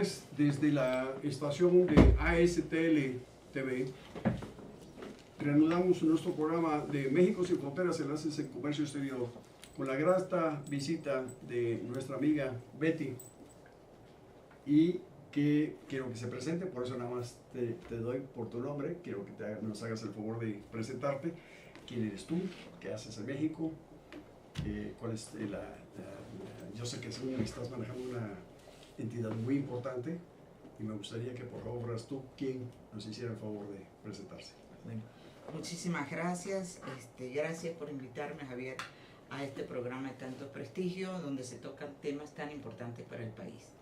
tardes desde la estación de ASTL TV. Reanudamos nuestro programa de México sin Fronteras, Enlaces en Comercio Exterior, con la grata visita de nuestra amiga Betty, y que quiero que se presente, por eso nada más te doy por tu nombre. Quiero que nos hagas el favor de presentarte. ¿Quién eres tú? ¿Qué haces en México? ¿Cuál es yo sé que estás manejando una entidad muy importante y me gustaría que por favor fueras tú quien nos hiciera el favor de presentarse. Bueno, muchísimas gracias. Gracias por invitarme, Javier, a este programa de tanto prestigio, donde se tocan temas tan importantes para el país.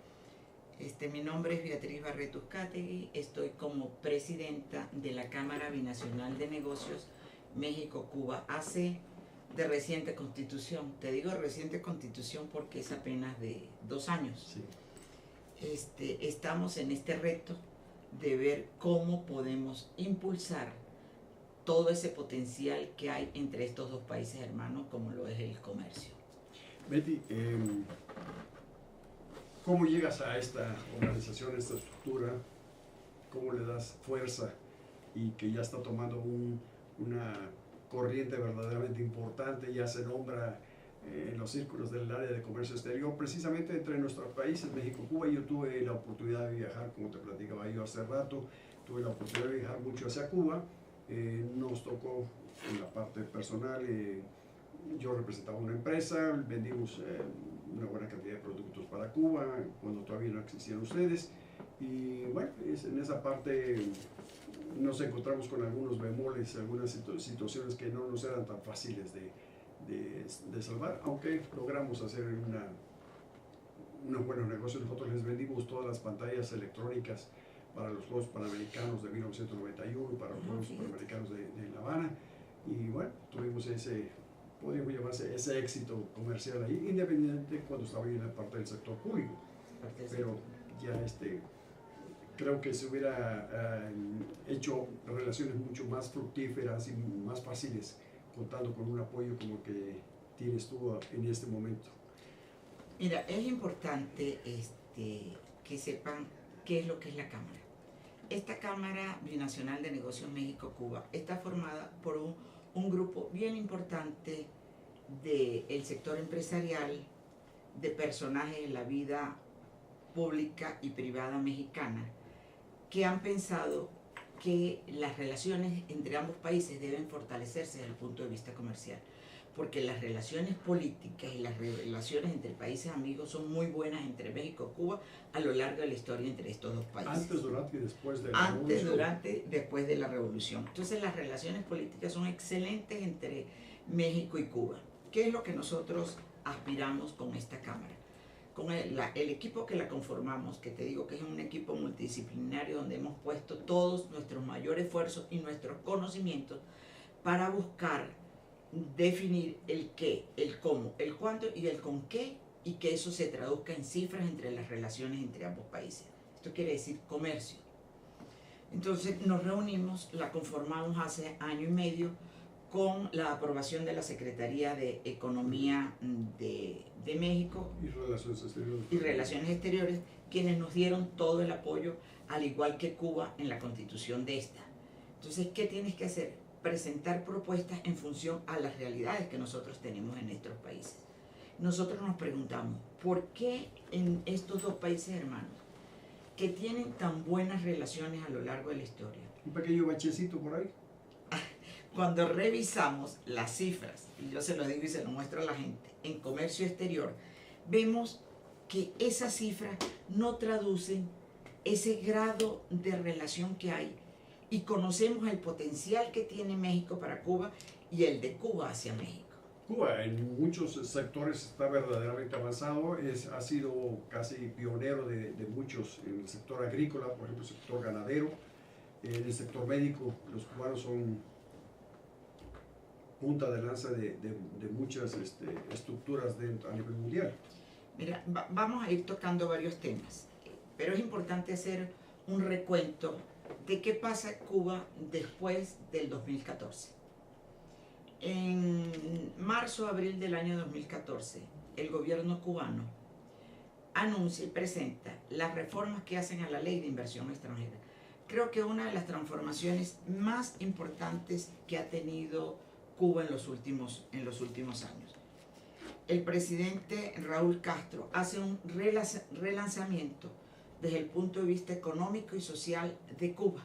Mi nombre es Beatriz Barreto Uzcategui, estoy como presidenta de la Cámara Binacional de Negocios México-Cuba, AC, de reciente constitución. Te digo reciente constitución porque es apenas de 2 años. Sí. Estamos en este reto de ver cómo podemos impulsar todo ese potencial que hay entre estos dos países hermanos, como lo es el comercio. Betty, ¿cómo llegas a esta organización, a esta estructura? ¿Cómo le das fuerza y que ya está tomando una corriente verdaderamente importante? Ya se nombra en los círculos del área de comercio exterior, precisamente entre nuestros países, México y Cuba. Yo tuve la oportunidad de viajar, como te platicaba yo hace rato, tuve la oportunidad de viajar mucho hacia Cuba. Nos tocó en la parte personal, yo representaba una empresa, vendimos una buena cantidad de productos para Cuba cuando todavía no existían ustedes, y bueno, en esa parte nos encontramos con algunos bemoles, algunas situaciones que no nos eran tan fáciles de salvar, aunque logramos hacer un buen negocio. Nosotros les vendimos todas las pantallas electrónicas para los Juegos Panamericanos de 1991, para los Juegos Panamericanos de La Habana, y bueno, tuvimos podríamos llamarse ese éxito comercial ahí, independiente cuando estaba en la parte del sector público. Pero ya creo que se hubiera hecho relaciones mucho más fructíferas y más fáciles contando con un apoyo como que tienes tú en este momento. Mira, es importante que sepan qué es lo que es la Cámara. Esta Cámara Binacional de Negocios México-Cuba está formada por un grupo bien importante del sector empresarial, de personajes de la vida pública y privada mexicana, que han pensado que las relaciones entre ambos países deben fortalecerse desde el punto de vista comercial, porque las relaciones políticas y las relaciones entre países amigos son muy buenas entre México y Cuba a lo largo de la historia entre estos dos países. Antes, durante y después de la Antes, durante, después de la revolución. Entonces las relaciones políticas son excelentes entre México y Cuba. ¿Qué es lo que nosotros aspiramos con esta Cámara? Con el equipo que la conformamos, que te digo que es un equipo multidisciplinario donde hemos puesto todos nuestros mayores esfuerzos y nuestros conocimientos para buscar definir el qué, el cómo, el cuándo y el con qué, y que eso se traduzca en cifras entre las relaciones entre ambos países. Esto quiere decir comercio. Entonces nos reunimos, la conformamos hace año y medio con la aprobación de la Secretaría de Economía de México y Relaciones Exteriores, quienes nos dieron todo el apoyo, al igual que Cuba, en la constitución de esta. Entonces, ¿qué tienes que hacer? Presentar propuestas en función a las realidades que nosotros tenemos en nuestros países. Nosotros nos preguntamos, ¿por qué en estos dos países hermanos, que tienen tan buenas relaciones a lo largo de la historia, un pequeño bachecito por ahí? Cuando revisamos las cifras, y yo se lo digo y se lo muestro a la gente, en comercio exterior, vemos que esas cifras no traducen ese grado de relación que hay, y conocemos el potencial que tiene México para Cuba y el de Cuba hacia México. Cuba en muchos sectores está verdaderamente avanzado, ha sido casi pionero de muchos en el sector agrícola, por ejemplo, el sector ganadero, en el sector médico. Los cubanos son punta de lanza de muchas estructuras a nivel mundial. Mira, vamos a ir tocando varios temas, pero es importante hacer un recuento de qué pasa en Cuba después del 2014. En marzo, abril del año 2014, el gobierno cubano anuncia y presenta las reformas que hacen a la ley de inversión extranjera. Creo que una de las transformaciones más importantes que ha tenido Cuba en los últimos años. El presidente Raúl Castro hace un relanzamiento desde el punto de vista económico y social de Cuba.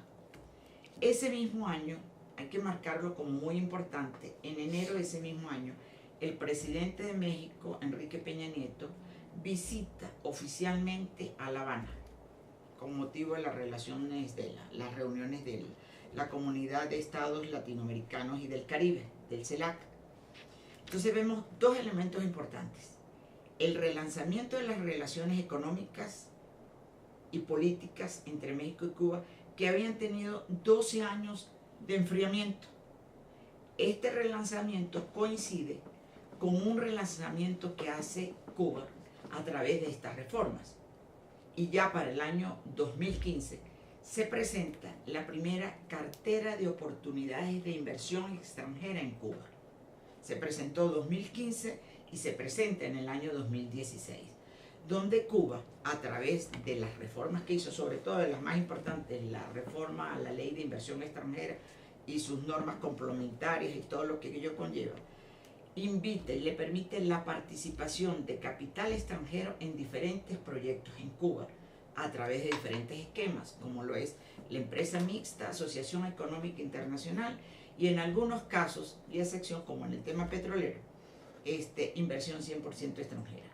Ese mismo año, hay que marcarlo como muy importante, en enero de ese mismo año, el presidente de México, Enrique Peña Nieto, visita oficialmente a La Habana con motivo de las reuniones de la Comunidad de Estados Latinoamericanos y del Caribe, del CELAC. Entonces vemos dos elementos importantes: el relanzamiento de las relaciones económicas y políticas entre México y Cuba, que habían tenido 12 años de enfriamiento. Este relanzamiento coincide con un relanzamiento que hace Cuba a través de estas reformas. Y ya para el año 2015 se presenta la primera cartera de oportunidades de inversión extranjera en Cuba. Se presentó en 2015 y se presenta en el año 2016, donde Cuba, a través de las reformas que hizo, sobre todo de las más importantes, la reforma a la ley de inversión extranjera y sus normas complementarias y todo lo que ello conlleva, invita y le permite la participación de capital extranjero en diferentes proyectos en Cuba a través de diferentes esquemas, como lo es la empresa mixta, Asociación Económica Internacional, y en algunos casos y excepción, como en el tema petrolero, inversión 100% extranjera.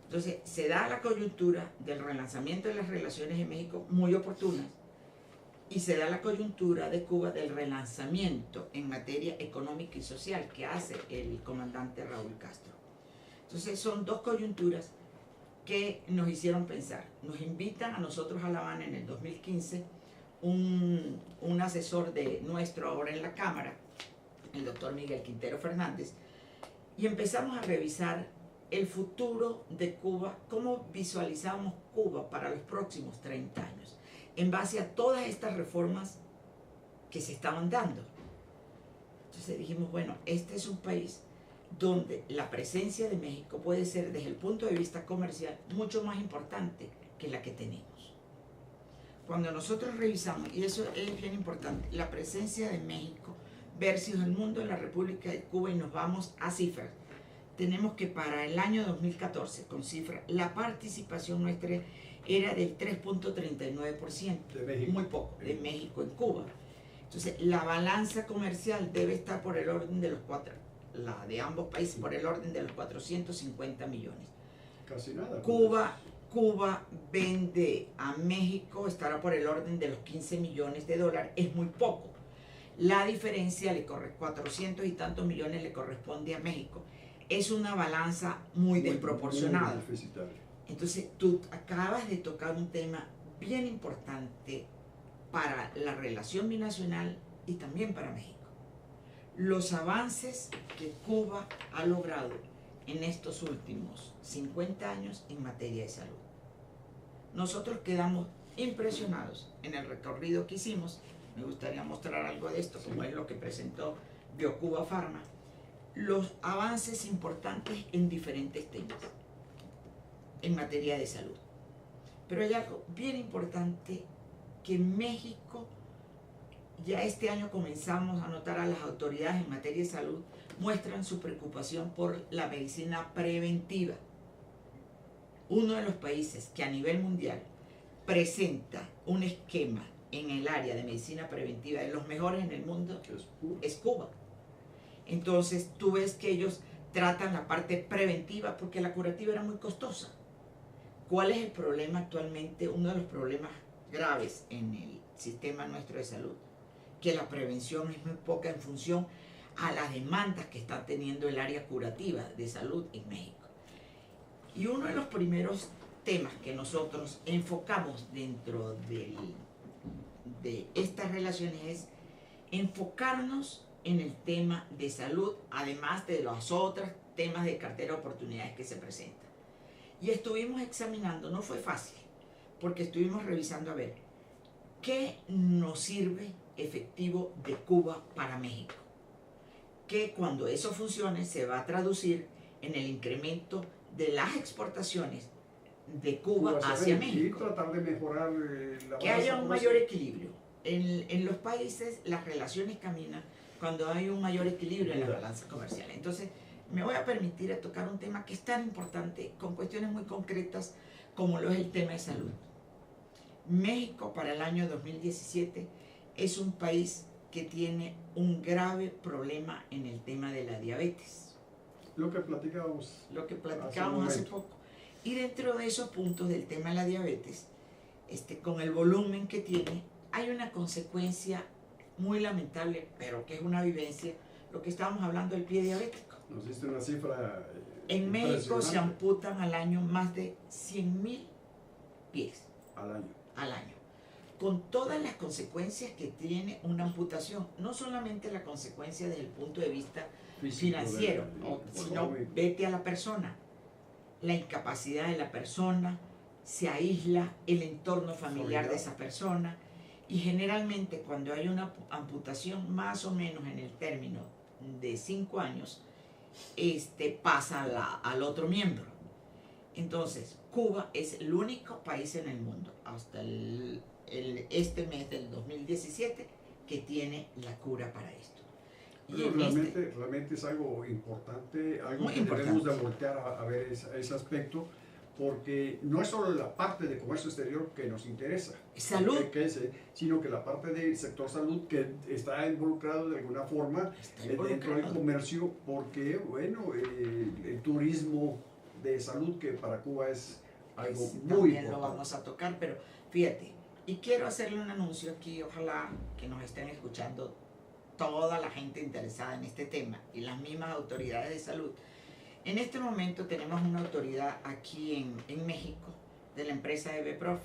Entonces se da la coyuntura del relanzamiento de las relaciones en México muy oportunas, y se da la coyuntura de Cuba del relanzamiento en materia económica y social que hace el comandante Raúl Castro. Entonces son dos coyunturas que nos hicieron pensar. Nos invitan a nosotros a La Habana en el 2015 un asesor de nuestro ahora en la Cámara, el doctor Miguel Quintero Fernández, y empezamos a revisar el futuro de Cuba, cómo visualizamos Cuba para los próximos 30 años, en base a todas estas reformas que se estaban dando. Entonces dijimos, bueno, este es un país donde la presencia de México puede ser, desde el punto de vista comercial, mucho más importante que la que tenemos. Cuando nosotros revisamos, y eso es bien importante, la presencia de México versus el mundo de la República de Cuba, y nos vamos a cifras, tenemos que para el año 2014, con cifras, la participación nuestra era del 3.39%, muy poco, de México en Cuba. Entonces, la balanza comercial debe estar por el orden de los la de ambos países, por el orden de los 450 millones. Casi nada. Cuba vende a México, estará por el orden de los 15 millones de dólares, es muy poco. La diferencia, 400 y tantos millones le corresponde a México. Es una balanza muy desproporcionada. Muy deficitaria. Entonces, tú acabas de tocar un tema bien importante para la relación binacional y también para México. Los avances que Cuba ha logrado en estos últimos 50 años en materia de salud. Nosotros quedamos impresionados en el recorrido que hicimos. Me gustaría mostrar algo de esto, como es lo que presentó BioCuba Pharma. Los avances importantes en diferentes temas en materia de salud. Pero hay algo bien importante que en México ya este año comenzamos a notar a las autoridades en materia de salud muestran su preocupación por la medicina preventiva. Uno de los países que a nivel mundial presenta un esquema en el área de medicina preventiva de los mejores en el mundo es Cuba. Entonces tú ves que ellos tratan la parte preventiva porque la curativa era muy costosa. ¿Cuál es el problema actualmente? Uno de los problemas graves en el sistema nuestro de salud, que la prevención es muy poca en función a las demandas que está teniendo el área curativa de salud en México. Y uno de los primeros temas que nosotros enfocamos dentro de estas relaciones es enfocarnos en el tema de salud, además de los otros temas de cartera de oportunidades que se presentan. Y estuvimos examinando, no fue fácil, porque estuvimos revisando a ver qué nos sirve efectivo de Cuba para México, que cuando eso funcione se va a traducir en el incremento de las exportaciones de Cuba hacia México. Y tratar de mejorar la que haya un mayor equilibrio. En los países las relaciones caminan cuando hay un mayor equilibrio en la balanza comercial. Entonces, me voy a permitir tocar un tema que es tan importante, con cuestiones muy concretas, como lo es el tema de salud. México para el año 2017 es un país que tiene un grave problema en el tema de la diabetes. Lo que platicábamos hace poco. Y dentro de esos puntos del tema de la diabetes, con el volumen que tiene, hay una consecuencia muy lamentable, pero que es una vivencia, lo que estábamos hablando del pie diabético. Nos diste una cifra en México se amputan al año más de 100,000 pies. Al año. Con todas las consecuencias que tiene una amputación, no solamente la consecuencia desde el punto de vista financiero, sino vete a la persona, la incapacidad de la persona, se aísla el entorno familiar de esa persona, y generalmente cuando hay una amputación más o menos en el término de 5 años, pasa al otro miembro. Entonces, Cuba es el único país en el mundo, hasta este mes del 2017, que tiene la cura para esto. Y realmente es algo importante, algo que debemos de voltear a ver ese aspecto, porque no es solo la parte de comercio exterior que nos interesa, salud, sino que la parte del sector salud que está involucrado de alguna forma dentro del comercio, porque bueno, el turismo de salud, que para Cuba es algo muy importante. Lo vamos a tocar, pero fíjate, y quiero hacerle un anuncio aquí, ojalá que nos estén escuchando toda la gente interesada en este tema y las mismas autoridades de salud. En este momento tenemos una autoridad aquí en México, de la empresa EBPROF,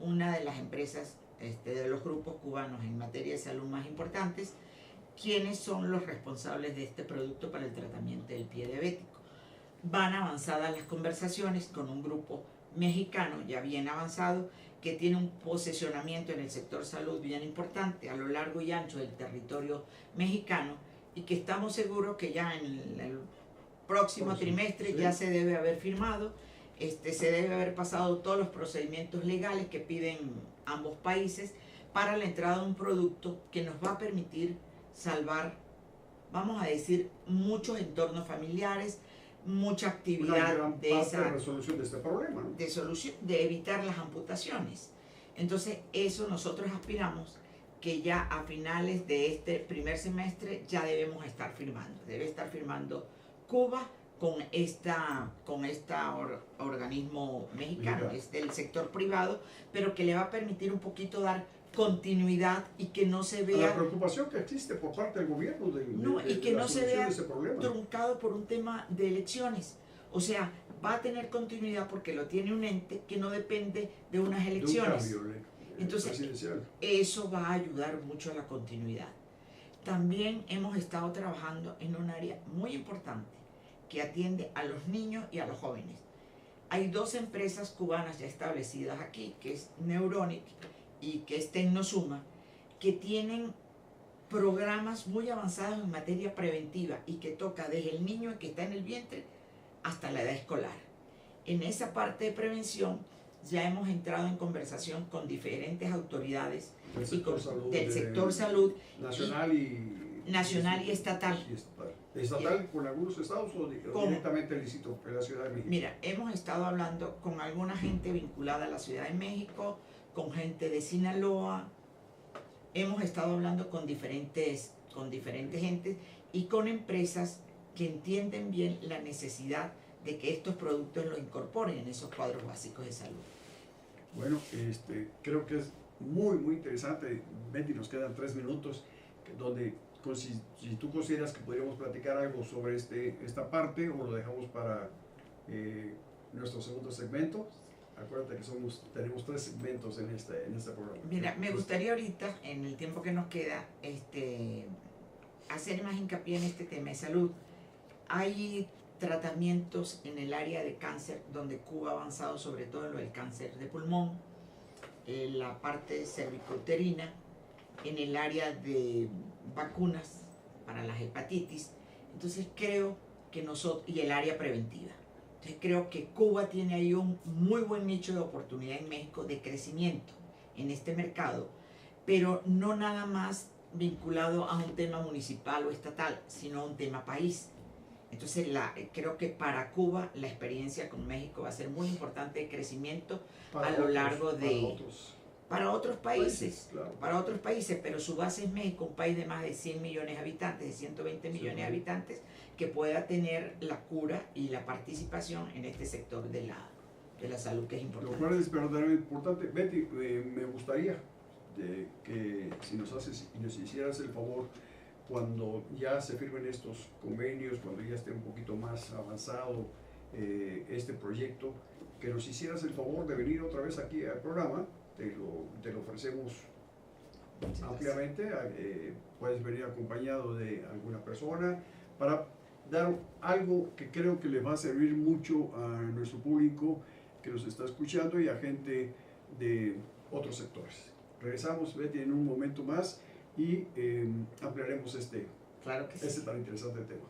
una de las empresas de los grupos cubanos en materia de salud más importantes, quienes son los responsables de este producto para el tratamiento del pie diabético. Van avanzadas las conversaciones con un grupo mexicano ya bien avanzado, que tiene un posicionamiento en el sector salud bien importante a lo largo y ancho del territorio mexicano, y que estamos seguros que ya en el próximo trimestre ya se debe haber firmado, se debe haber pasado todos los procedimientos legales que piden ambos países para la entrada de un producto que nos va a permitir salvar, vamos a decir, muchos entornos familiares, mucha actividad de resolución de este problema, ¿no? de evitar las amputaciones. Entonces, eso nosotros aspiramos que ya a finales de este primer semestre ya debemos estar firmando. Debe estar firmando Cuba con organismo mexicano, es del sector privado, pero que le va a permitir un poquito dar continuidad y que no se vea la preocupación que existe por parte del gobierno y que no se vea truncado por un tema de elecciones. O sea, va a tener continuidad porque lo tiene un ente que no depende de unas elecciones. De un cambio, entonces, eso va a ayudar mucho a la continuidad. También hemos estado trabajando en un área muy importante que atiende a los niños y a los jóvenes. Hay 2 empresas cubanas ya establecidas aquí, que es Neuronic y que es Tecnosuma, que tienen programas muy avanzados en materia preventiva y que toca desde el niño que está en el vientre hasta la edad escolar. En esa parte de prevención ya hemos entrado en conversación con diferentes autoridades del sector salud nacional y estatal. ¿Estatal con algunos estados o directamente el distrito de la Ciudad de México? Mira, hemos estado hablando con alguna gente vinculada a la Ciudad de México, con gente de Sinaloa, hemos estado hablando con diferentes gentes y con empresas que entienden bien la necesidad de que estos productos los incorporen en esos cuadros básicos de salud. Bueno, creo que es muy, muy interesante. Betty, nos quedan 3 minutos, donde si tú consideras que podríamos platicar algo sobre esta parte, o lo dejamos para nuestro segundo segmento. Acuérdate que tenemos 3 segmentos en este programa. Mira, me gustaría ahorita, en el tiempo que nos queda, hacer más hincapié en este tema de salud. Hay tratamientos en el área de cáncer donde Cuba ha avanzado, sobre todo en lo del cáncer de pulmón, en la parte cervicouterina, en el área de vacunas para las hepatitis. Entonces creo que y el área preventiva. Entonces creo que Cuba tiene ahí un muy buen nicho de oportunidad en México de crecimiento en este mercado, pero no nada más vinculado a un tema municipal o estatal, sino a un tema país. Entonces creo que para Cuba la experiencia con México va a ser muy importante de crecimiento a lo largo de... Para otros países, claro. Para otros países, pero su base es México, un país de más de 100 millones de habitantes, de 120 millones de habitantes, que pueda tener la cura y la participación en este sector de la salud, que es importante. Lo cual es verdaderamente importante. Betty, me gustaría que si nos hicieras el favor, cuando ya se firmen estos convenios, cuando ya esté un poquito más avanzado este proyecto, que nos hicieras el favor de venir otra vez aquí al programa. Te lo ofrecemos ampliamente. Puedes venir acompañado de alguna persona para dar algo que creo que le va a servir mucho a nuestro público que nos está escuchando y a gente de otros sectores. Regresamos, Betty, en un momento más y ampliaremos Claro que sí. tan interesante tema.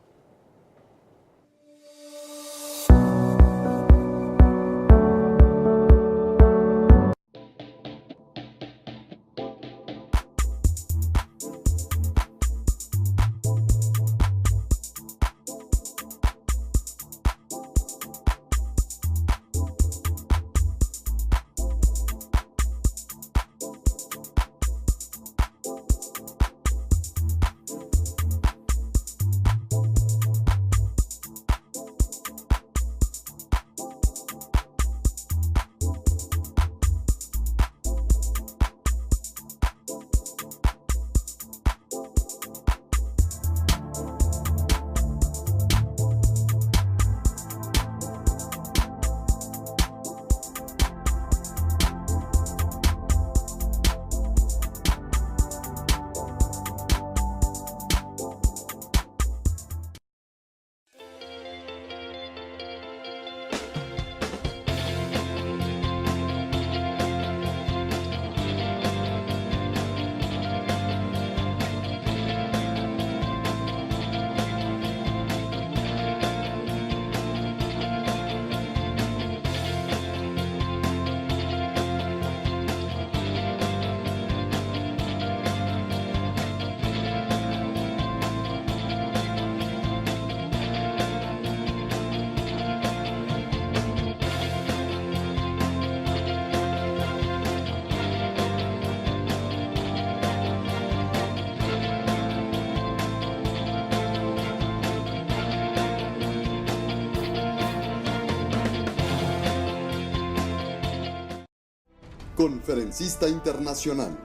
Conferencista internacional,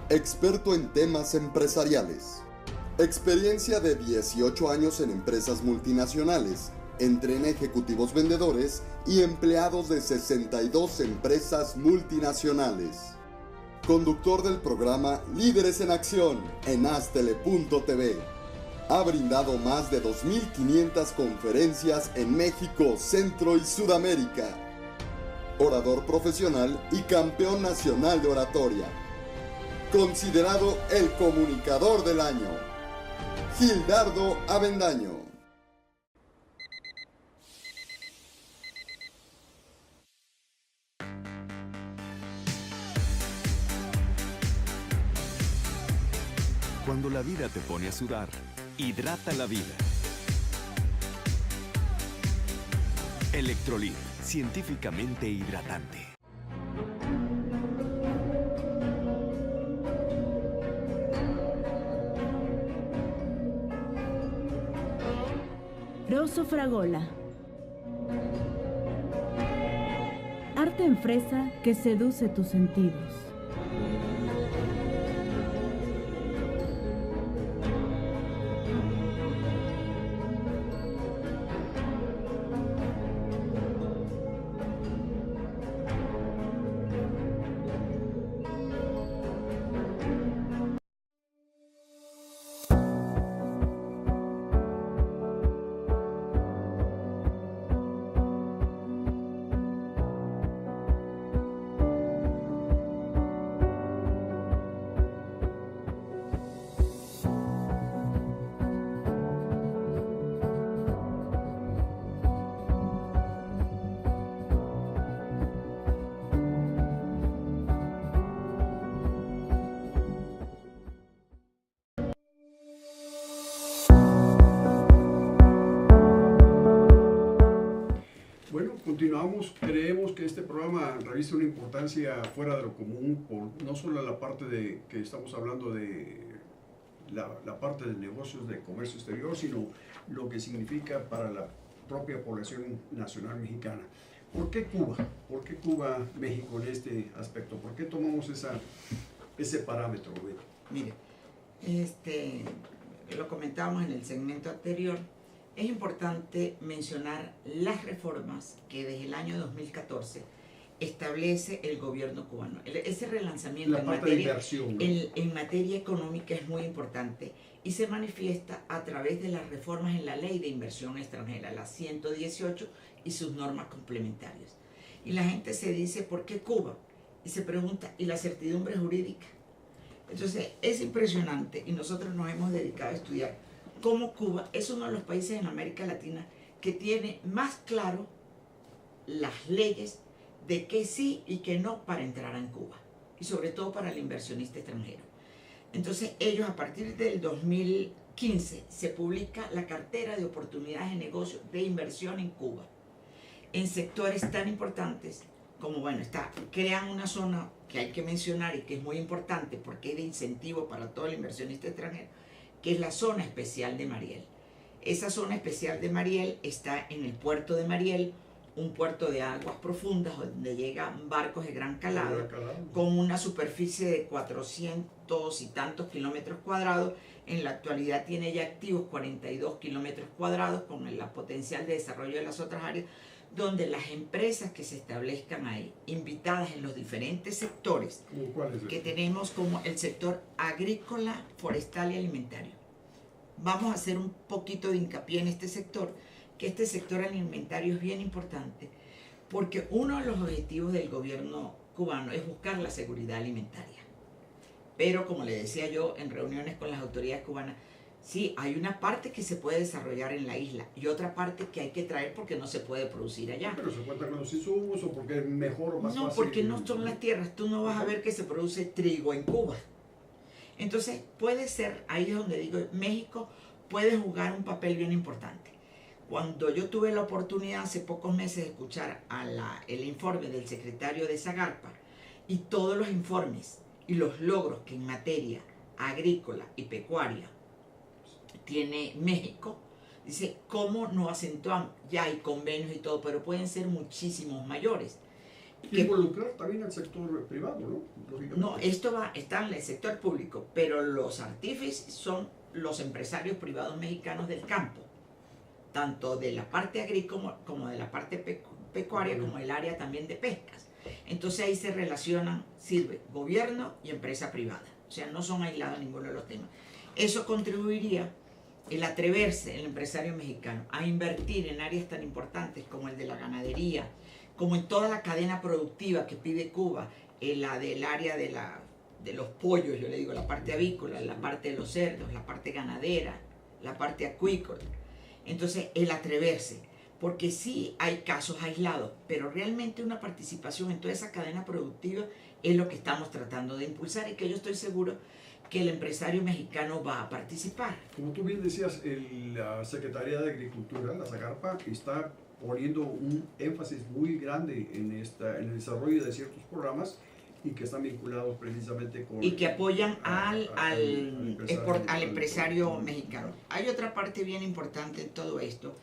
experto en temas empresariales, experiencia de 18 años en empresas multinacionales, entrena ejecutivos vendedores y empleados de 62 empresas multinacionales. Conductor del programa Líderes en Acción en Astele.tv. Ha brindado más de 2.500 conferencias en México, Centro y Sudamérica. Orador profesional y campeón nacional de oratoria. Considerado el comunicador del año. Gildardo Avendaño. Cuando la vida te pone a sudar, hidrata la vida. Electrolit, científicamente hidratante. Rosso Fragola. Arte en fresa que seduce tus sentidos. Continuamos, creemos que este programa reviste una importancia fuera de lo común, por no solo la parte de que estamos hablando de la parte de negocios de comercio exterior, sino lo que significa para la propia población nacional mexicana. ¿Por qué Cuba? ¿Por qué Cuba, México en este aspecto? ¿Por qué tomamos ese parámetro, Betty? Mire, lo comentábamos en el segmento anterior, es importante mencionar las reformas que desde el año 2014 establece el gobierno cubano. Ese relanzamiento La parte de inversión, ¿no? en materia económica es muy importante y se manifiesta a través de las reformas en la Ley de Inversión Extranjera, la 118 y sus normas complementarias. Y la gente se dice, ¿por qué Cuba? Y se pregunta, ¿y la certidumbre jurídica? Entonces es impresionante y nosotros nos hemos dedicado a estudiar cómo Cuba es uno de los países en América Latina que tiene más claro las leyes de qué sí y qué no para entrar en Cuba y sobre todo para el inversionista extranjero. Entonces ellos a partir del 2015 se publica la cartera de oportunidades de negocio de inversión en Cuba en sectores tan importantes como, bueno, crean una zona que hay que mencionar y que es muy importante porque es de incentivo para todo el inversionista extranjero, que es la zona especial de Mariel. Esa zona especial de Mariel está en el puerto de Mariel, un puerto de aguas profundas donde llegan barcos de gran calado, con una superficie de 400 y tantos kilómetros cuadrados. En la actualidad tiene ya activos 42 kilómetros cuadrados con el potencial de desarrollo de las otras áreas, donde las empresas que se establezcan ahí, invitadas en los diferentes sectores que tenemos, como el sector agrícola, forestal y alimentario. Vamos a hacer un poquito de hincapié en este sector, que este sector alimentario es bien importante, porque uno de los objetivos del gobierno cubano es buscar la seguridad alimentaria. Pero como le decía yo en reuniones con las autoridades cubanas, sí, hay una parte que se puede desarrollar en la isla y otra parte que hay que traer porque no se puede producir allá. Pero se cuenta con los insumos o porque es mejor o más fácil. No, porque no son las tierras. Tú no vas a ver que se produce trigo en Cuba. Entonces puede ser, ahí es donde digo, México puede jugar un papel bien importante. Cuando yo tuve la oportunidad hace pocos meses de escuchar el informe del secretario de Zagarpa y todos los informes y los logros que en materia agrícola y pecuaria tiene México, dice, ¿cómo no acentuamos? Ya hay convenios y todo, pero pueden ser muchísimos mayores. Involucrar también al sector privado, ¿no? No, está en el sector público, pero los artífices son los empresarios privados mexicanos del campo, tanto de la parte agrícola como de la parte pecuaria, como el área también de pescas. Entonces ahí se relacionan, sirve gobierno y empresa privada, o sea, no son aislados ninguno de los temas. Eso contribuiría el atreverse, el empresario mexicano, a invertir en áreas tan importantes como el de la ganadería, como en toda la cadena productiva que pide Cuba, la del área de los pollos, yo le digo, la parte avícola, la parte de los cerdos, la parte ganadera, la parte acuícola. Entonces, el atreverse, porque sí hay casos aislados, pero realmente una participación en toda esa cadena productiva es lo que estamos tratando de impulsar y que yo estoy seguro que el empresario mexicano va a participar. Como tú bien decías, la Secretaría de Agricultura, la Zagarpa, está poniendo un énfasis muy grande en el desarrollo de ciertos programas y que están vinculados precisamente con... Y que apoyan al empresario mexicano. Hay otra parte bien importante en todo esto,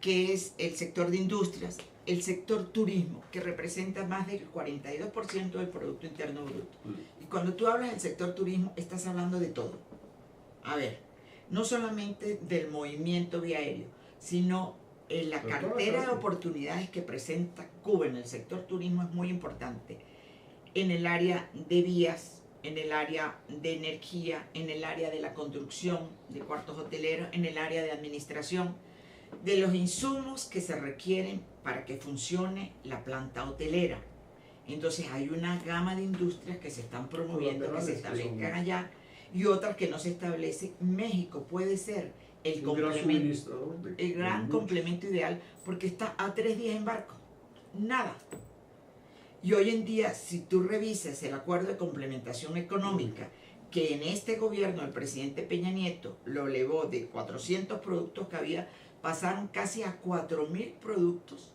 que es el sector de industrias, el sector turismo, que representa más del 42% del Producto Interno Bruto. Y cuando tú hablas del sector turismo, estás hablando de todo. A ver, no solamente del movimiento vía aéreo, sino en la cartera de oportunidades que presenta Cuba en el sector turismo es muy importante. En el área de vías, en el área de energía, en el área de la construcción de cuartos hoteleros, en el área de administración, de los insumos que se requieren para que funcione la planta hotelera. Entonces hay una gama de industrias que se están promoviendo, que se establezcan allá, y otras que no se establece. México puede ser el gran complemento ideal, porque está a 3 días en barco, nada. Y hoy en día, si tú revisas el acuerdo de complementación económica, que en este gobierno el presidente Peña Nieto lo elevó de 400 productos que había, pasaron casi a 4.000 productos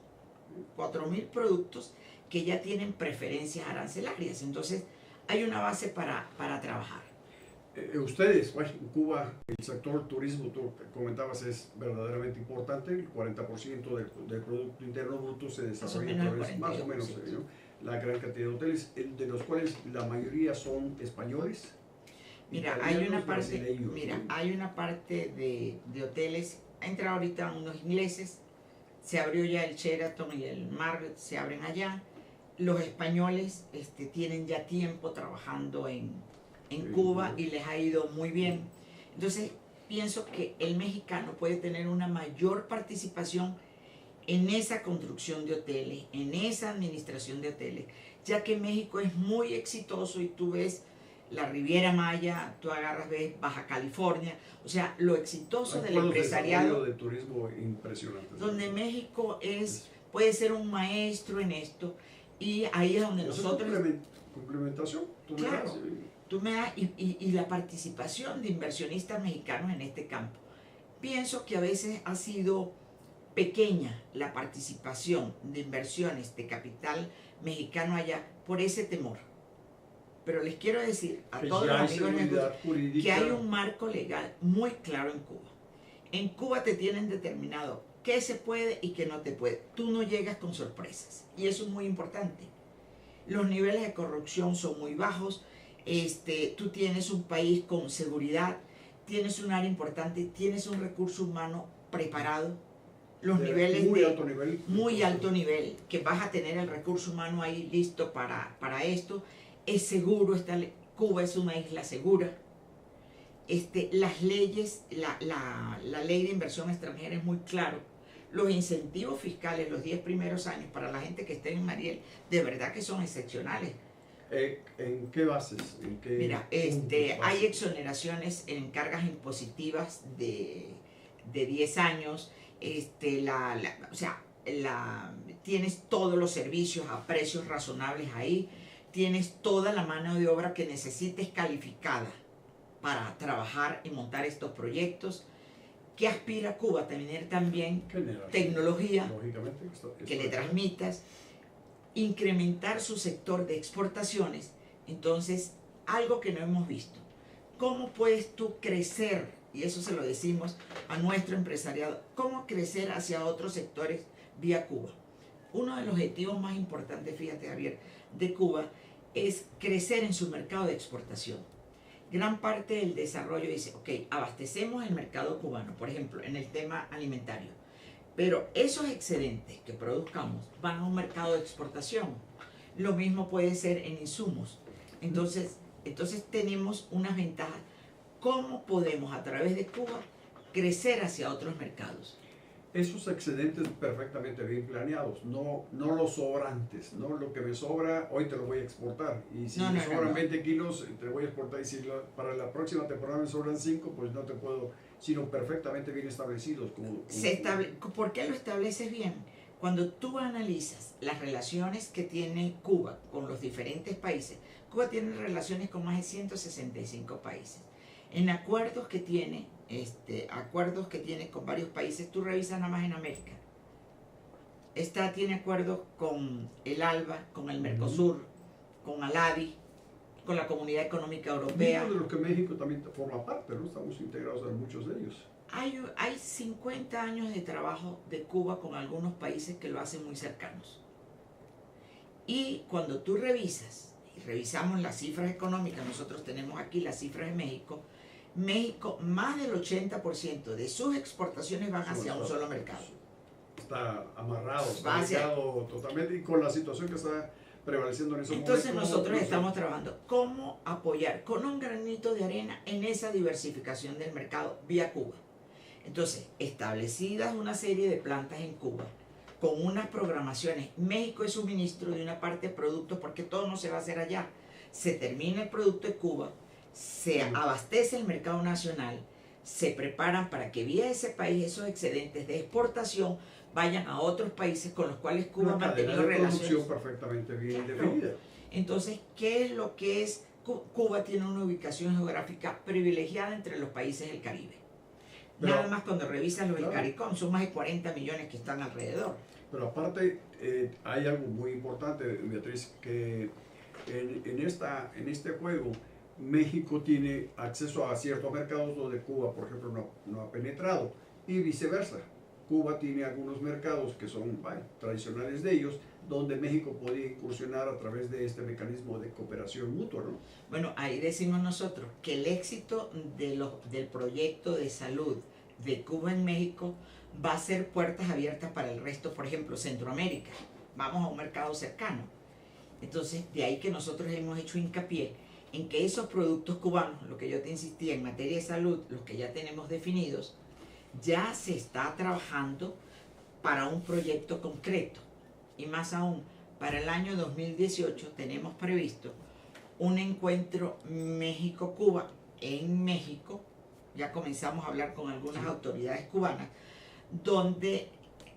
4.000 productos que ya tienen preferencias arancelarias. Entonces, hay una base para trabajar. Ustedes, bueno, en Cuba, el sector turismo, tú comentabas, es verdaderamente importante. El 40% del Producto Interno Bruto se desarrolla a través, más o menos, ¿no? La gran cantidad de hoteles, de los cuales la mayoría son españoles. Mira, hay una parte de hoteles. Ha entrado ahorita unos ingleses, se abrió ya el Sheraton y el Marriott, se abren allá. Los españoles tienen ya tiempo trabajando en Cuba y les ha ido muy bien. Entonces, pienso que el mexicano puede tener una mayor participación en esa construcción de hoteles, en esa administración de hoteles, ya que México es muy exitoso y tú ves la Riviera Maya, tú agarras, ves Baja California, o sea, lo exitoso del empresariado de turismo impresionante. Donde México puede ser un maestro en esto, y ahí es donde nosotros... Complementación. Claro, tú me das, y la participación de inversionistas mexicanos en este campo. Pienso que a veces ha sido pequeña la participación de inversiones de capital mexicano allá por ese temor. Pero les quiero decir a todos los amigos que hay un marco legal muy claro en Cuba. En Cuba te tienen determinado qué se puede y qué no te puede. Tú no llegas con sorpresas, y eso es muy importante. Los niveles de corrupción son muy bajos. Tú tienes un país con seguridad, tienes un área importante, tienes un recurso humano preparado. Los niveles muy alto nivel, que vas a tener el recurso humano ahí listo para esto. Es seguro, Cuba es una isla segura. Las leyes, la ley de inversión extranjera es muy claro. Los incentivos fiscales los 10 primeros años para la gente que esté en Mariel, de verdad que son excepcionales. ¿En qué bases? Mira, hay exoneraciones en cargas impositivas de 10 años. Tienes todos los servicios a precios razonables ahí. Tienes toda la mano de obra que necesites calificada para trabajar y montar estos proyectos. ¿Qué aspira Cuba? Tener también tecnología que le transmitas, incrementar su sector de exportaciones. Entonces, algo que no hemos visto. ¿Cómo puedes tú crecer? Y eso se lo decimos a nuestro empresariado. ¿Cómo crecer hacia otros sectores vía Cuba? Uno de los objetivos más importantes, fíjate, Javier, de Cuba es crecer en su mercado de exportación. Gran parte del desarrollo dice, ok, abastecemos el mercado cubano, por ejemplo, en el tema alimentario, pero esos excedentes que produzcamos van a un mercado de exportación. Lo mismo puede ser en insumos. Entonces tenemos unas ventajas. ¿Cómo podemos a través de Cuba crecer hacia otros mercados? Esos excedentes perfectamente bien planeados, no los sobrantes, no lo que me sobra, hoy te lo voy a exportar, y si me sobran 20 kilos, te voy a exportar, y si para la próxima temporada me sobran 5, pues no te puedo, sino perfectamente bien establecidos. ¿Por qué lo estableces bien? Cuando tú analizas las relaciones que tiene Cuba con los diferentes países, Cuba tiene relaciones con más de 165 países. En acuerdos que tiene con varios países, tú revisas nada más en América. Tiene acuerdos con el ALBA, con el Mercosur, con ALADI, con la Comunidad Económica Europea. De los que México también forma parte, ¿no? Estamos integrados en muchos de ellos. Hay 50 años de trabajo de Cuba con algunos países que lo hacen muy cercanos. Y cuando tú revisas, y revisamos las cifras económicas, nosotros tenemos aquí las cifras de México, más del 80% de sus exportaciones van hacia un solo mercado. Está amarrado, está ligado totalmente, y con la situación que está prevaleciendo en esos momentos. Entonces nosotros estamos trabajando cómo apoyar con un granito de arena en esa diversificación del mercado vía Cuba. Entonces, establecidas una serie de plantas en Cuba, con unas programaciones. México es suministro de una parte de productos, porque todo no se va a hacer allá. Se termina el producto de Cuba, se abastece el mercado nacional, se preparan para que vía ese país esos excedentes de exportación vayan a otros países con los cuales Cuba ha mantenido relaciones perfectamente bien definida. Entonces, ¿qué es lo que es? Cuba tiene una ubicación geográfica privilegiada entre los países del Caribe. Pero- Nada más cuando revisas lo del Claro. CARICOM, son más de 40 millones que están alrededor. Pero aparte, hay algo muy importante, Beatriz, que en este juego México tiene acceso a ciertos mercados donde Cuba, por ejemplo, no ha penetrado, y viceversa. Cuba tiene algunos mercados que son tradicionales de ellos, donde México puede incursionar a través de este mecanismo de cooperación mutua, ¿no? Bueno, ahí decimos nosotros que el éxito del proyecto de salud de Cuba en México va a ser puertas abiertas para el resto, por ejemplo, Centroamérica. Vamos a un mercado cercano. Entonces, de ahí que nosotros hemos hecho hincapié en que esos productos cubanos, lo que yo te insistía en materia de salud, los que ya tenemos definidos, ya se está trabajando para un proyecto concreto. Y más aún, para el año 2018 tenemos previsto un encuentro México-Cuba en México. Ya comenzamos a hablar con algunas autoridades cubanas, donde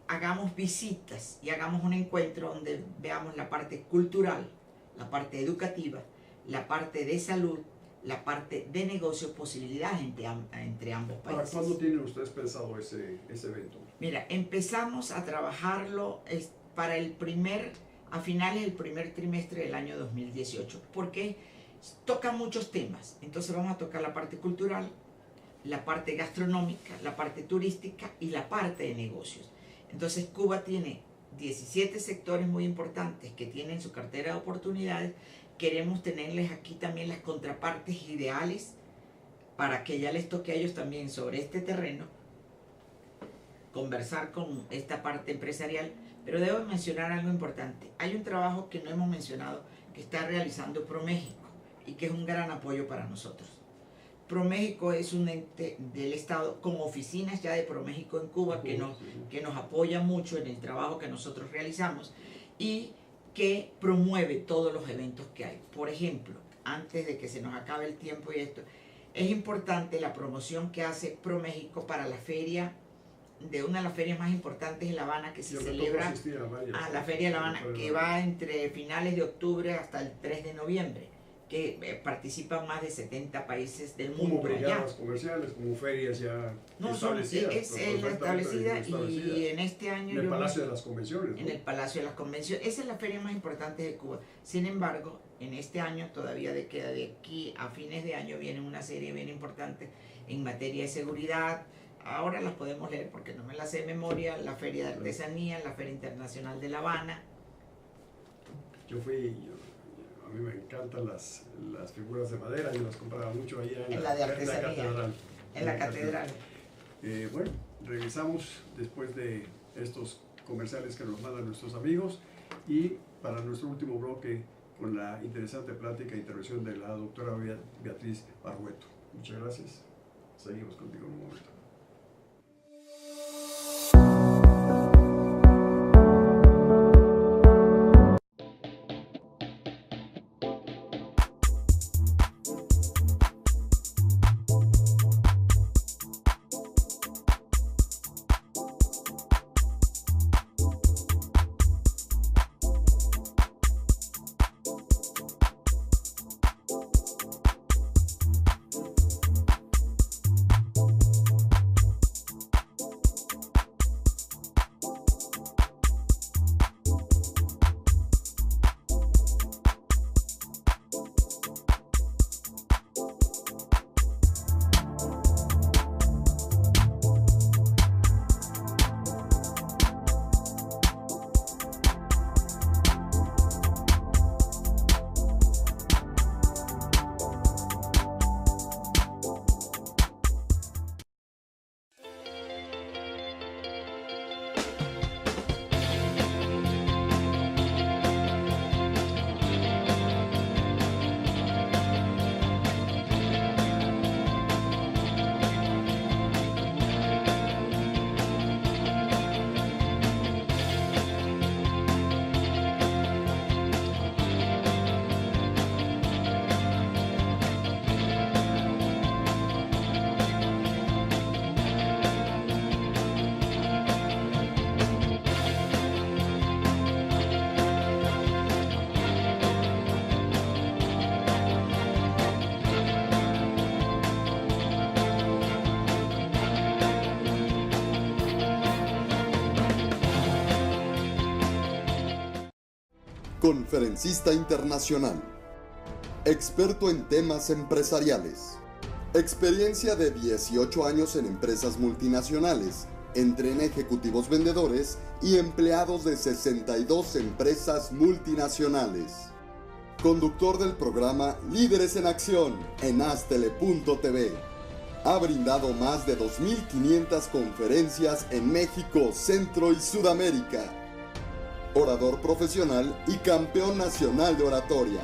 hagamos visitas y hagamos un encuentro donde veamos la parte cultural, la parte educativa, la parte de salud, la parte de negocios, posibilidades entre ambos ¿Para países. cuándo tienen ustedes pensado ese evento? Mira, empezamos a trabajarlo a finales del primer trimestre del año 2018, porque toca muchos temas. Entonces vamos a tocar la parte cultural, la parte gastronómica, la parte turística y la parte de negocios. Entonces Cuba tiene 17 sectores muy importantes que tienen su cartera de oportunidades. Queremos tenerles aquí también las contrapartes ideales para que ya les toque a ellos también sobre este terreno conversar con esta parte empresarial. Pero debo mencionar algo importante. Hay un trabajo que no hemos mencionado que está realizando ProMéxico y que es un gran apoyo para nosotros. ProMéxico es un ente del Estado con oficinas ya de ProMéxico en Cuba que nos apoya mucho en el trabajo que nosotros realizamos y que promueve todos los eventos que hay. Por ejemplo, antes de que se nos acabe el tiempo y esto, es importante la promoción que hace ProMéxico para la feria, de una de las ferias más importantes en La Habana, que se celebra a la Feria de La Habana, que va entre finales de octubre hasta el 3 de noviembre, que participan más de 70 países del mundo. Como brigadas comerciales, como ferias ya establecidas. Es establecida y en este año... En el Palacio de las Convenciones, ¿no? En el Palacio de las Convenciones. Esa es la feria más importante de Cuba. Sin embargo, en este año todavía queda de aquí a fines de año viene una serie bien importante en materia de seguridad. Ahora las podemos leer porque no me las sé de memoria. La Feria de Artesanía, la Feria Internacional de La Habana. A mí me encantan las figuras de madera, yo las compraba mucho allá en la de artesanía, catedral. En la catedral. Bueno, regresamos después de estos comerciales que nos mandan nuestros amigos y para nuestro último bloque con la interesante plática e intervención de la doctora Beatriz Barrueto. Muchas gracias. Seguimos contigo en un momento. conferencista internacional, experto en temas empresariales, experiencia de 18 años en empresas multinacionales, entrena ejecutivos vendedores y empleados de 62 empresas multinacionales. Conductor del programa Líderes en Acción en Astele.tv. Ha brindado más de 2.500 conferencias en México, Centro y Sudamérica. Orador profesional y campeón nacional de oratoria.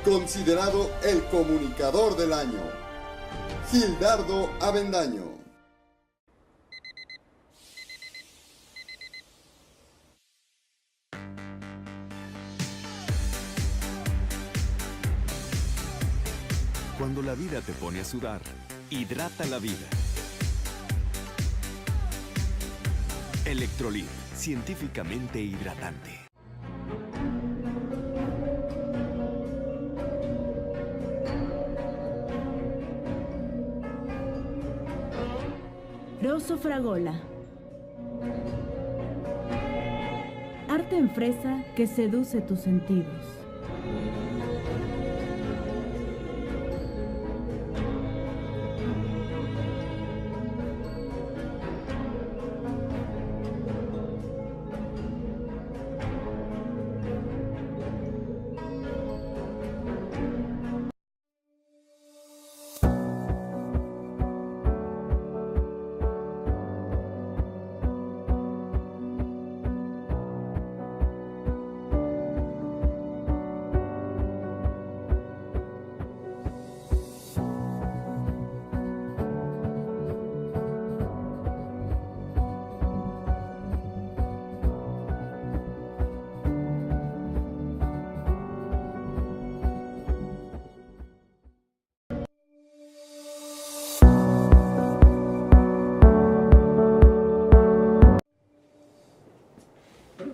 Considerado el comunicador del año. Gildardo Avendaño. Cuando la vida te pone a sudar, hidrata la vida. Electrolit, científicamente hidratante. Rosso Fragola. Arte en fresa que seduce tus sentidos.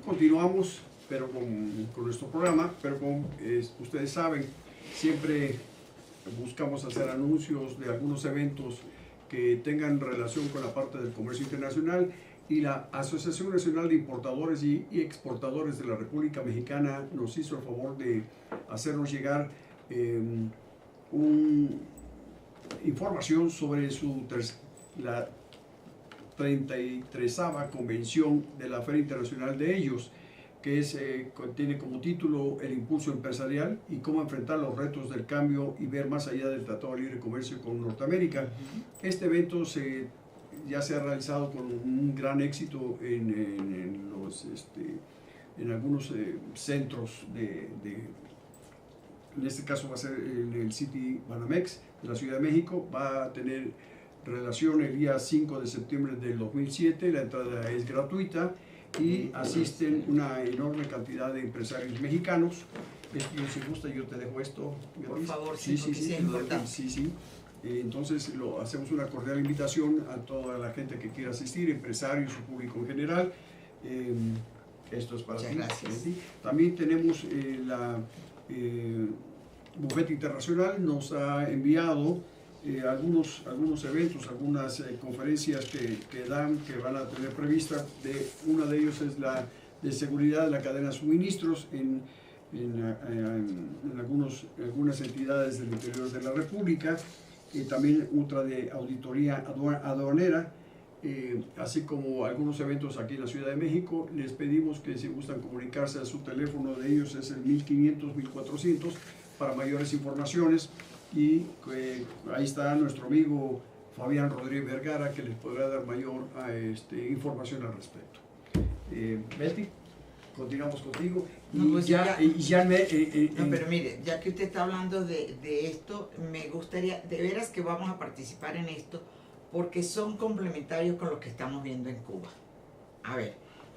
Continuamos pero con nuestro programa, pero como ustedes saben, siempre buscamos hacer anuncios de algunos eventos que tengan relación con la parte del comercio internacional, y la Asociación Nacional de Importadores y Exportadores de la República Mexicana nos hizo el favor de hacernos llegar información sobre la 33ª convención de la Feria Internacional de ellos, que tiene como título El impulso empresarial y cómo enfrentar los retos del cambio y ver más allá del Tratado de Libre Comercio con Norteamérica. Este evento ya se ha realizado con un gran éxito en algunos centros en este caso va a ser en el City Banamex de la Ciudad de México. Va a tener relación el día 5 de septiembre del 2007, la entrada es gratuita y asisten una enorme cantidad de empresarios mexicanos. Si gusta, yo te dejo esto. Por favor, sí, es importante. Sí. Entonces hacemos una cordial invitación a toda la gente que quiera asistir, empresarios y público en general. Esto es para ti. Gracias. También tenemos la Bufete Internacional, nos ha enviado algunos eventos, algunas conferencias que van a tener previstas. Una de ellos es la de seguridad de la cadena de suministros en algunas entidades del interior de la República, y también otra de auditoría aduanera, así como algunos eventos aquí en la Ciudad de México. Les pedimos que si gustan comunicarse a su teléfono de ellos, es el 1500-1400 para mayores informaciones, y ahí está nuestro amigo Fabián Rodríguez Vergara, que les podrá dar mayor información al respecto. Betty, continuamos contigo. Pero mire, ya que usted está hablando de esto, me gustaría, de veras que vamos a participar en esto, porque son complementarios con lo que estamos viendo en Cuba. A ver,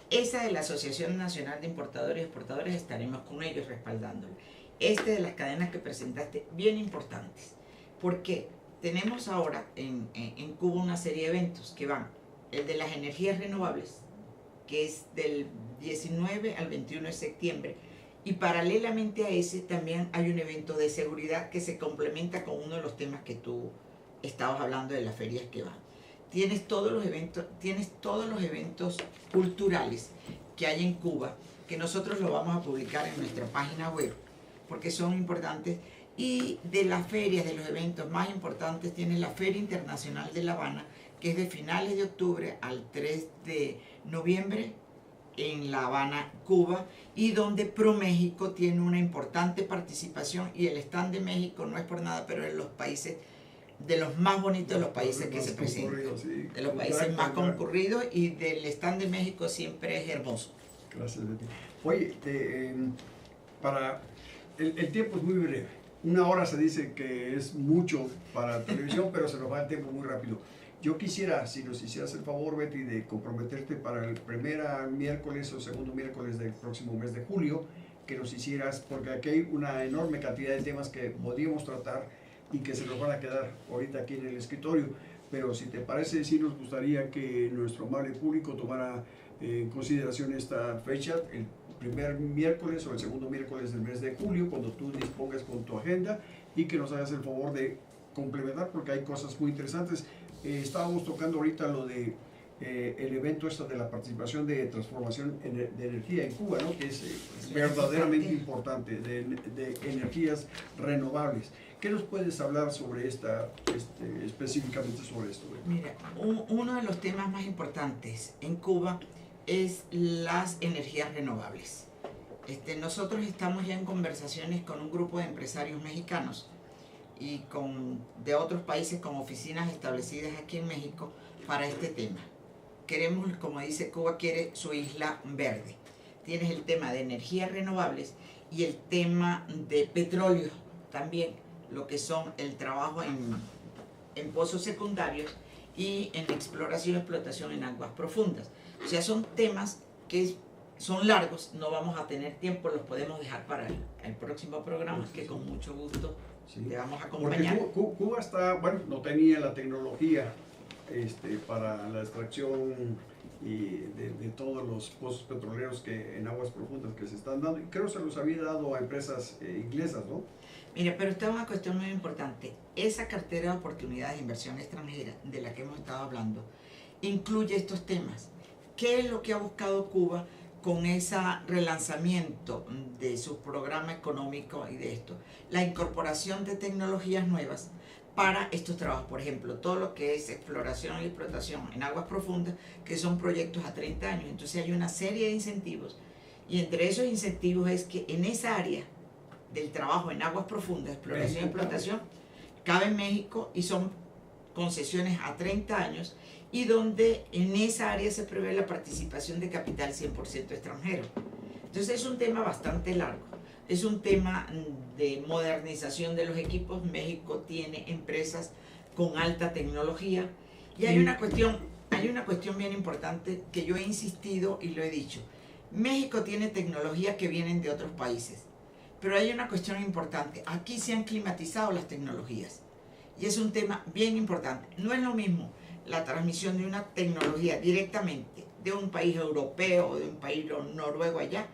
esa de la Asociación Nacional de Importadores y Exportadores, estaremos con ellos respaldándolo. De las cadenas que presentaste, bien importantes, porque tenemos ahora en Cuba una serie de eventos que van, el de las energías renovables, que es del 19 al 21 de septiembre, y paralelamente a ese también hay un evento de seguridad que se complementa con uno de los temas que tú estabas hablando de las ferias que van. Tienes todos los eventos culturales que hay en Cuba, que nosotros lo vamos a publicar en nuestra página web, porque son importantes. Y de las ferias, de los eventos más importantes, tiene la Feria Internacional de La Habana, que es de finales de octubre al 3 de noviembre en La Habana, Cuba, y donde ProMéxico tiene una importante participación, y el stand de México no es por nada, pero en los países de los más bonitos de los países que se presentan, sí. de los países más concurridos, y del stand de México siempre es hermoso. Gracias, Betty. Oye, para el tiempo es muy breve. 1 hora se dice que es mucho para televisión, pero se nos va el tiempo muy rápido. Yo quisiera, si nos hicieras el favor, Betty, de comprometerte para el primer miércoles o segundo miércoles del próximo mes de julio, que nos hicieras, porque aquí hay una enorme cantidad de temas que podríamos tratar y que se nos van a quedar ahorita aquí en el escritorio. Pero si te parece, sí nos gustaría que nuestro amable público tomara en consideración esta fecha, el primer miércoles o el segundo miércoles del mes de julio, cuando tú dispongas con tu agenda, y que nos hagas el favor de complementar, porque hay cosas muy interesantes. Estábamos tocando ahorita lo de el evento de la participación de transformación de energía en Cuba, ¿no? Que es verdaderamente importante, de energías renovables. ¿Qué nos puedes hablar sobre específicamente sobre esto? Mira, uno de los temas más importantes en Cuba es las energías renovables. Nosotros estamos ya en conversaciones con un grupo de empresarios mexicanos y de otros países con oficinas establecidas aquí en México para este tema. Queremos, como dice Cuba, quiere su isla verde. Tienes el tema de energías renovables y el tema de petróleo también, lo que son el trabajo en pozos secundarios y en exploración y explotación en aguas profundas. O sea, son temas que son largos, no vamos a tener tiempo, los podemos dejar para el próximo programa, que con mucho gusto te vamos a acompañar. Porque Cuba no tenía la tecnología para la extracción de todos los pozos petroleros que en aguas profundas que se están dando, y creo se los había dado a empresas inglesas, ¿no? Mira, pero esta es una cuestión muy importante. Esa cartera de oportunidades de inversión extranjera de la que hemos estado hablando incluye estos temas. ¿Qué es lo que ha buscado Cuba con ese relanzamiento de su programa económico y de esto? La incorporación de tecnologías nuevas para estos trabajos. Por ejemplo, todo lo que es exploración y explotación en aguas profundas, que son proyectos a 30 años. Entonces hay una serie de incentivos, y entre esos incentivos es que en esa área del trabajo en aguas profundas, exploración y explotación, cabe México, y son concesiones a 30 años, y donde en esa área se prevé la participación de capital 100% extranjero. Entonces es un tema bastante largo, es un tema de modernización de los equipos. México tiene empresas con alta tecnología, y hay una cuestión bien importante que yo he insistido y lo he dicho. México tiene tecnología que vienen de otros países, pero hay una cuestión importante. Aquí se han climatizado las tecnologías, y es un tema bien importante. No es lo mismo la transmisión de una tecnología directamente de un país europeo o de un país noruego allá.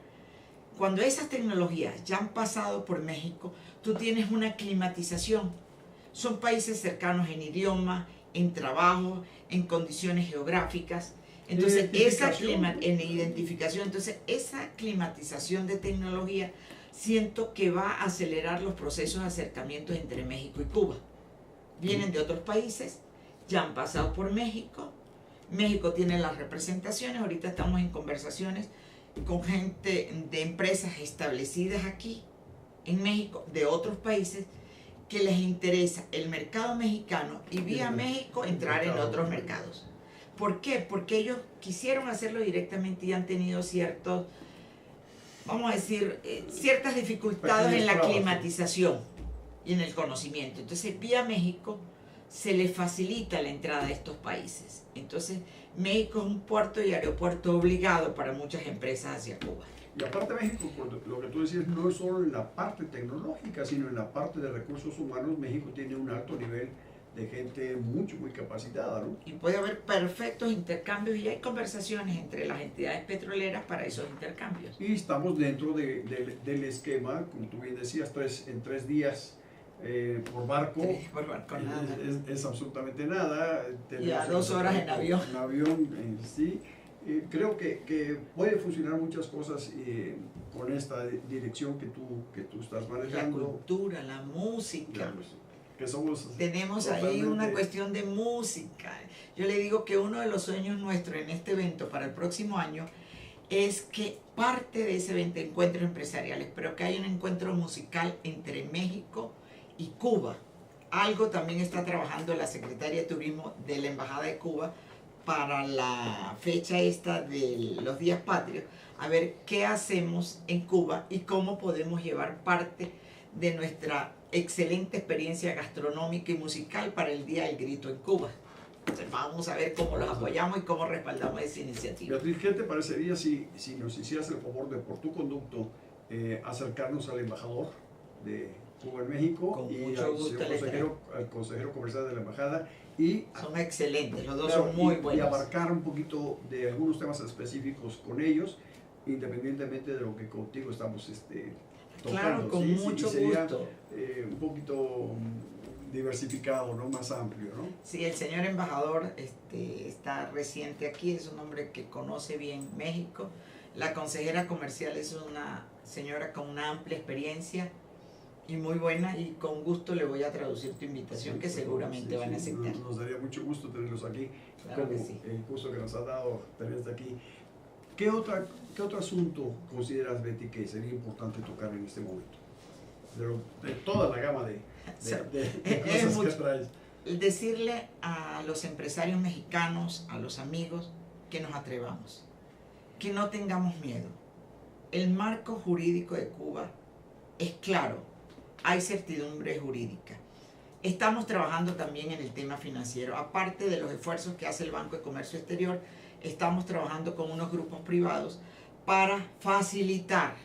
Cuando esas tecnologías ya han pasado por México, tú tienes una climatización. Son países cercanos en idioma, en trabajo, en condiciones geográficas. Entonces, en identificación. Entonces, esa climatización de tecnología siento que va a acelerar los procesos de acercamientos entre México y Cuba. Vienen de otros países, ya han pasado por México. México tiene las representaciones. Ahorita estamos en conversaciones con gente de empresas establecidas aquí en México, de otros países, que les interesa el mercado mexicano y vía México entrar en otros mercados. ¿Por qué? Porque ellos quisieron hacerlo directamente y han tenido ciertas dificultades en la climatización y en el conocimiento. Entonces, vía México se les facilita la entrada a estos países. Entonces, México es un puerto y aeropuerto obligado para muchas empresas hacia Cuba. Y aparte México, lo que tú decías, no es solo en la parte tecnológica, sino en la parte de recursos humanos. México tiene un alto nivel de gente muy capacitada, ¿no? Y puede haber perfectos intercambios, y hay conversaciones entre las entidades petroleras para esos intercambios. Y estamos dentro del esquema, como tú bien decías, en 3 días por barco. Nada. Es absolutamente nada. Y a 2 horas en avión. En avión, sí. Creo que puede funcionar muchas cosas con esta dirección que tú estás La manejando. cultura, la música. Ya, pues, que somos Tenemos ahí totalmente- una cuestión de música. Yo le digo que uno de los sueños nuestros en este evento para el próximo año es que parte de ese evento, encuentros empresariales, pero que hay un encuentro musical entre México y Cuba. Algo también está trabajando la Secretaría de Turismo de la Embajada de Cuba para la fecha esta de los días patrios, a ver qué hacemos en Cuba y cómo podemos llevar parte de nuestra excelente experiencia gastronómica y musical para el Día del Grito en Cuba. Entonces vamos a ver cómo los apoyamos y cómo respaldamos esa iniciativa. Beatriz, ¿qué te parecería si nos hicieras el favor de, por tu conducto, acercarnos al embajador de Cuba en México Con y mucho al gusto señor le al consejero comercial de la embajada y, Son excelentes, los dos claro, son muy y buenos. abarcar un poquito de algunos temas específicos con ellos, independientemente de lo que contigo estamos tocando? Claro, con ¿sí? mucho Y sería, gusto. un poquito diversificado, ¿no? Más amplio, ¿no? Sí, el señor embajador está reciente aquí, es un hombre que conoce bien México. La consejera comercial es una señora con una amplia experiencia y muy buena, y con gusto le voy a traducir tu invitación, Sí, que por favor, seguramente sí, van a sí, aceptar. nos daría mucho gusto tenerlos aquí, Claro como que sí. el gusto que nos ha dado tenerte aquí. ¿Qué otro asunto consideras, Betty, que sería importante tocar en este momento? De toda la gama de Es cosas que mucho. traes. Decirle a los empresarios mexicanos, a los amigos, que nos atrevamos, que no tengamos miedo. El marco jurídico de Cuba es claro, hay certidumbre jurídica. Estamos trabajando también en el tema financiero. Aparte de los esfuerzos que hace el Banco de Comercio Exterior, estamos trabajando con unos grupos privados para facilitar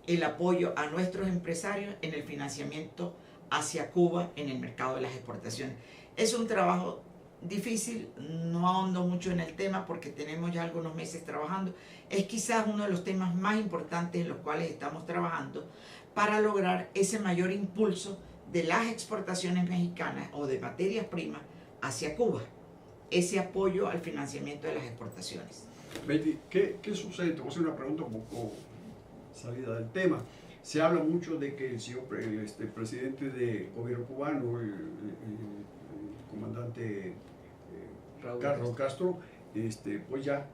el apoyo a nuestros empresarios en el financiamiento hacia Cuba en el mercado de las exportaciones. Es un trabajo difícil, no ahondo mucho en el tema porque tenemos ya algunos meses trabajando. Es quizás uno de los temas más importantes en los cuales estamos trabajando para lograr ese mayor impulso de las exportaciones mexicanas o de materias primas hacia Cuba, ese apoyo al financiamiento de las exportaciones. Betty, ¿qué sucede? Te voy a hacer una pregunta un poco salida del tema. Se habla mucho de que el señor presidente del gobierno cubano, el comandante Carlos Castro, pues ya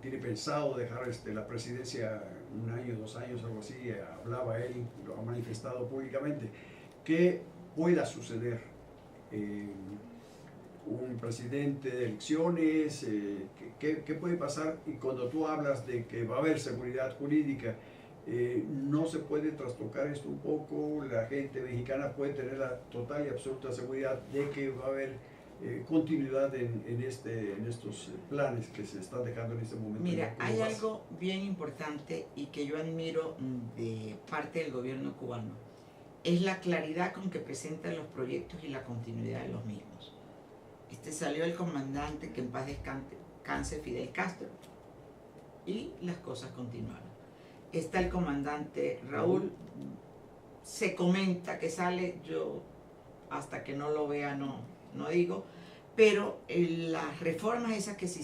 tiene pensado dejar la presidencia 1 año, 2 años, algo así, hablaba él, lo ha manifestado públicamente. ¿Qué pueda suceder? Un presidente de elecciones, ¿qué puede pasar? Y cuando tú hablas de que va a haber seguridad jurídica, no se puede trastocar esto un poco, la gente mexicana puede tener la total y absoluta seguridad de que va a haber continuidad en estos planes que se están dejando en este momento. Mira, ¿Cómo hay vas? algo bien importante y que yo admiro de parte del gobierno cubano, es la claridad con que presentan los proyectos y la continuidad de los mismos. Salió el comandante, que en paz descanse, Fidel Castro, y las cosas continuaron. Está el comandante Raúl, se comenta que sale, yo hasta que no lo vea no digo, pero las reformas esas que se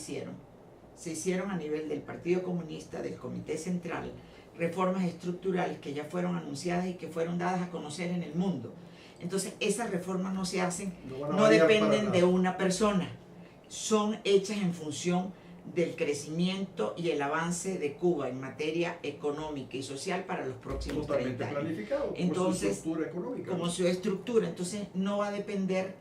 hicieron a nivel del Partido Comunista, del Comité Central, reformas estructurales que ya fueron anunciadas y que fueron dadas a conocer en el mundo. Entonces esas reformas no se hacen, van a no variar dependen para de nada. una persona, son hechas en función del crecimiento y el avance de Cuba en materia económica y social para los próximos Totalmente 30 años. planificado, Entonces, como su estructura económica. Como su estructura, entonces no va a depender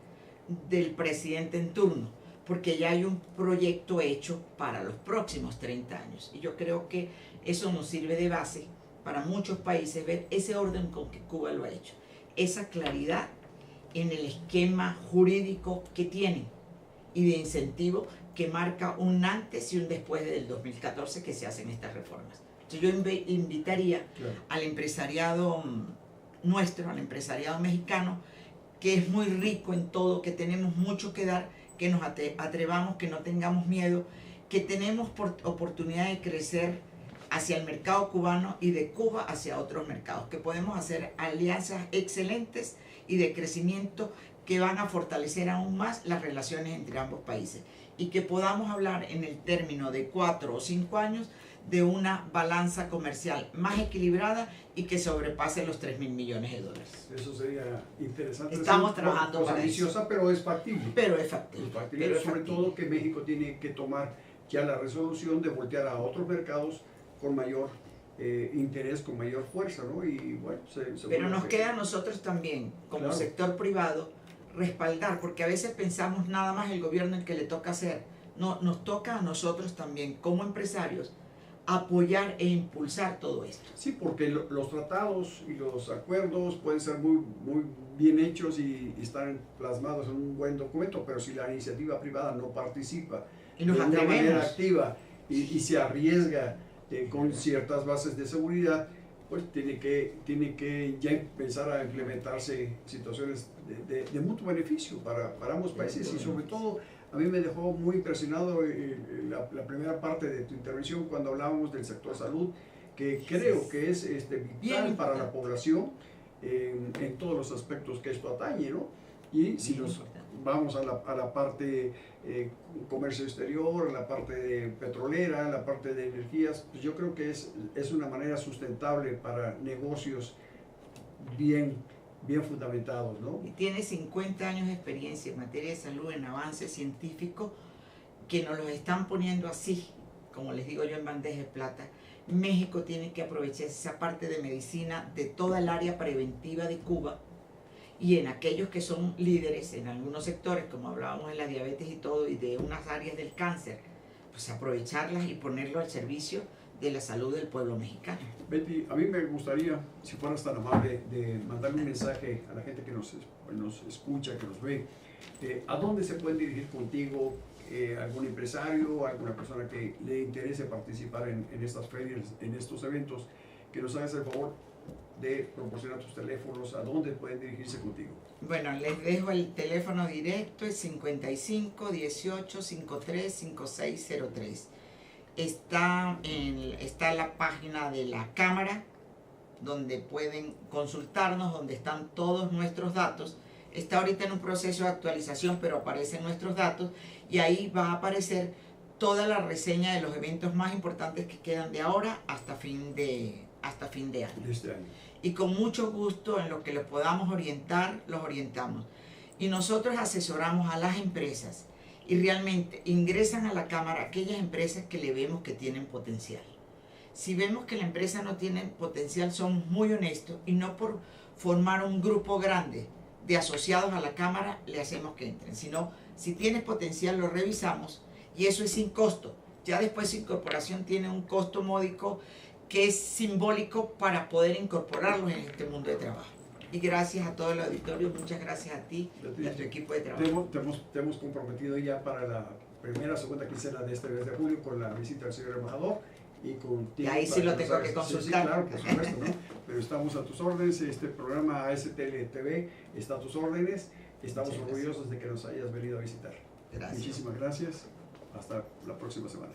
del presidente en turno, porque ya hay un proyecto hecho para los próximos 30 años. Y yo creo que eso nos sirve de base para muchos países ver ese orden con que Cuba lo ha hecho, esa claridad en el esquema jurídico que tienen y de incentivo que marca un antes y un después del 2014 que se hacen estas reformas. Entonces yo invitaría Claro. al empresariado nuestro, al empresariado mexicano, que es muy rico en todo, que tenemos mucho que dar, que nos atrevamos, que no tengamos miedo, que tenemos oportunidad de crecer hacia el mercado cubano y de Cuba hacia otros mercados, que podemos hacer alianzas excelentes y de crecimiento que van a fortalecer aún más las relaciones entre ambos países. y que podamos hablar en el término de 4 o 5 años de una balanza comercial más equilibrada y que sobrepase los 3.000 millones de dólares. Eso sería interesante. Estamos trabajando cosa para ambiciosa, eso. pero es factible. Pero es factible. Es factible, pero es sobre factible. todo que México tiene que tomar ya la resolución de voltear a otros mercados con mayor interés, con mayor fuerza, ¿no? Y bueno, pero nos queda a nosotros también, como claro, sector privado, respaldar, porque a veces pensamos nada más el gobierno el que le toca hacer. No, nos toca a nosotros también, como empresarios, apoyar e impulsar todo esto. Sí, porque los tratados y los acuerdos pueden ser muy bien hechos y están plasmados en un buen documento, pero si la iniciativa privada no participa Y nos de una manera atrevemos. activa y se arriesga con ciertas bases de seguridad, pues tiene que ya empezar a implementarse situaciones de mutuo beneficio para ambos países. Y sobre todo, a mí me dejó muy impresionado la primera parte de tu intervención cuando hablábamos del sector salud, que creo que es vital para la población en todos los aspectos que esto atañe, ¿no? Y si nos vamos a la parte comercio exterior, la parte petrolera, la parte de energías, pues yo creo que es una manera sustentable para negocios bien fundamentados, ¿no? Y tiene 50 años de experiencia en materia de salud, en avance científico, que nos los están poniendo así, como les digo yo, en bandeja de plata. México tiene que aprovechar esa parte de medicina de toda el área preventiva de Cuba, y en aquellos que son líderes en algunos sectores, como hablábamos de la diabetes y todo, y de unas áreas del cáncer, pues aprovecharlas y ponerlo al servicio de la salud del pueblo mexicano. Betty, a mí me gustaría, si fueras tan amable, de mandarle un mensaje a la gente que nos escucha, que nos ve. ¿A dónde se pueden dirigir contigo? ¿Algún empresario, alguna persona que le interese participar en estas ferias, en estos eventos? Que nos hagas el favor de proporcionar tus teléfonos, ¿a dónde pueden dirigirse contigo? Bueno, les dejo el teléfono directo, es 55 18 53 5603. Está la página de la Cámara, donde pueden consultarnos, donde están todos nuestros datos. Está ahorita en un proceso de actualización, pero aparecen nuestros datos y ahí va a aparecer toda la reseña de los eventos más importantes que quedan de ahora hasta fin de año. De este año. Y con mucho gusto en lo que los podamos orientar, los orientamos. Y nosotros asesoramos a las empresas y realmente ingresan a la Cámara aquellas empresas que le vemos que tienen potencial. Si vemos que la empresa no tiene potencial, somos muy honestos y no por formar un grupo grande de asociados a la Cámara le hacemos que entren, sino si tiene potencial lo revisamos y eso es sin costo. Ya después su incorporación tiene un costo módico que es simbólico para poder incorporarlos en este mundo de trabajo. Y gracias a todo el auditorio, muchas gracias a ti y a tu equipo de trabajo. Te hemos comprometido ya para la segunda quincena de este mes de julio con la visita del señor embajador y contigo. Y ahí sí lo tengo que consultar. Sí, claro, por supuesto, ¿no? Pero estamos a tus órdenes, este programa ASTL TV está a tus órdenes, estamos orgullosos de que nos hayas venido a visitar. Gracias. Muchísimas gracias, hasta la próxima semana.